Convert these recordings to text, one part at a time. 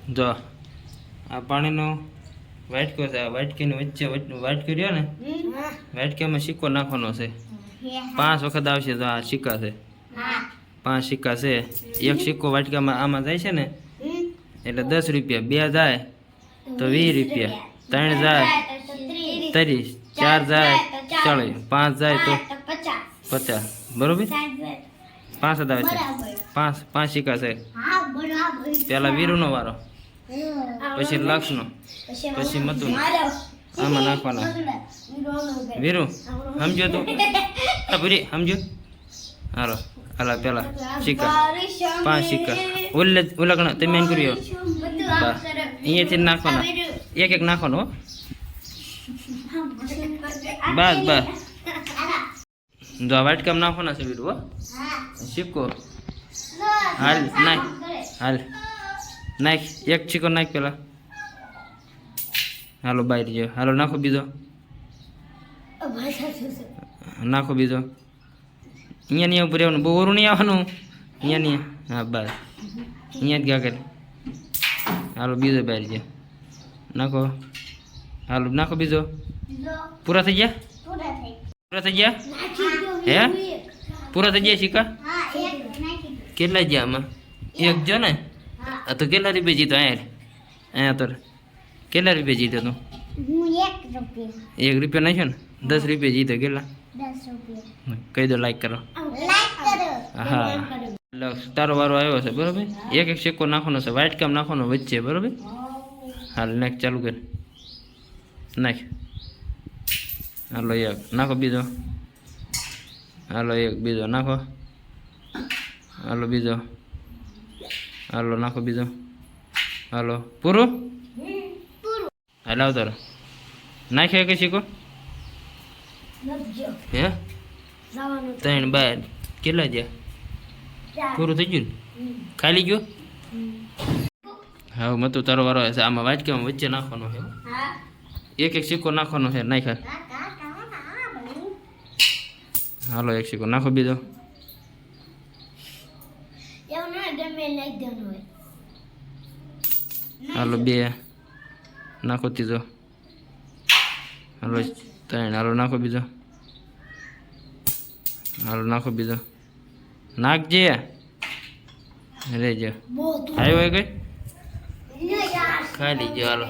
જો આ પાણીનો વાટકો છે, આ વાટકીની વચ્ચે વાટકો રહ્યો ને, વાટકામાં સિક્કો નાખવાનો છે. 5 વખત આવશે. તો આ સિક્કા છે, 5 સિક્કા છે. એક સિક્કો વાટકામાં આમાં જાય છે ને એટલે 10 રૂપિયા, 2 જાય તો 20 રૂપિયા, 3 જાય 30, 4 જાય 40, 5 જાય તો 50. બરોબર? 5 જ આવે છે. 5 સિક્કા છે. પેલા વીરુનો વારો, પછી લક્ષનો, પછી મતુનો. આમાં નાખવાના. વીરુ સમજો તું? પૂરી સમજો. હાલો હાલા પેલા સિક્કા 5 સિક્કા ઓલા ગણા તમે એમ કર્યો. અહીંયાથી નાખવાના, એક નાખવાનો. બસ બસ. જો આ વાટકામાં નાખવાના છે વીરુ. સિક્કો હાલ નાખ, હાલ નાખ. એક સિક્કો નાખ પેલા. હાલો બહાર ગયો. હાલો નાખો બીજો, નાખો બીજો. અહીંયા નહીં ઉપર રહેવાનું, બહુ ઓરું નહીં આવવાનું. અહીંયા નહીં. હા બસ અહીંયા જ ગયા કરે. હાલો બીજો બહાર ગયો, નાખો. હાલો નાખો બીજો. પૂરા થઈ ગયા? પૂરા થઈ ગયા? હે પૂરા થઈ ગયા સિક્કા? કેટલા ગયા આમાં? એક જો ને. તો કેટલા રૂપિયા જીતો? અહીંયા તો કેટલા રૂપિયા જીતો તું? 1 રૂપિયા નાખ્યો ને? 10 રૂપિયા જીતો. કેટલા? 10 રૂપિયા. કહી દો લાઈક કરો. હા તારો વારો આવ્યો છે. બરોબર? એક સિક્કો નાખવાનો છે, વાટકામ નાખવાનો વચ્ચે. બરોબર? હાલ નાખ, ચાલુ કર. નાખ. હાલો એક નાખો બીજો. હાલો એક બીજો નાખો. હાલો બીજો. હાલો નાખો બીજો. હાલો પૂરું? હાલ આવતો રહો. નાખ્યો કે શીખો? હે 3 બાર કેટલા ગયા? પૂરું થઈ ગયું? ખાલી ગયું? હા મતું તારો વારો છે. આમાં વાટકામાં વચ્ચે નાખવાનો છે. એક સિક્કો નાખવાનો છે. નાખ્યા. હાલો એક સિક્કો નાખો બીજો. હાલો 2 નાખો ત્રીજો. હાલો 3. હાલો નાખો બીજો. હાલો નાખો બીજો. નાખજે. રેજો આવ્યો કઈ ખાલી ગયો. હાલો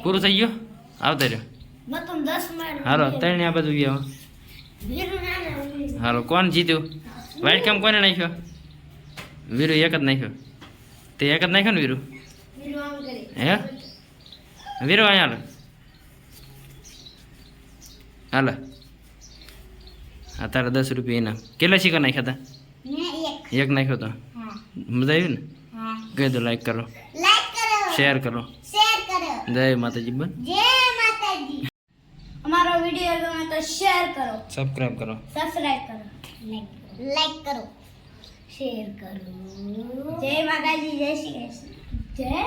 પૂરું થઈ ગયું? આવતા રહ્યો. હાલો 3 આ બધું ગયા. હાલો કોણ જીત્યું? વાટકામ કોને નાખ્યો? વીરુ એક જ નાખ્યો. તે એક જ નાખ્યો ને વીરુ? હે વીરુ અહીંયા હાલો. હા તારા 10 રૂપિયા ઇનામ. કેટલા સિક્કા નાખ્યા હતા? 1 નાખ્યો તો. મજા આવી ને? કહી દો લાઈક કરો, શેર કરો. જય માતાજી. બન અમારો વિડિયો ગમે તો શેર કરો, સબસ્ક્રાઇબ કરો, લાઈક કરો, શેર કરો. જય માતાજી, જય શ્રી કૃષ્ણ, જય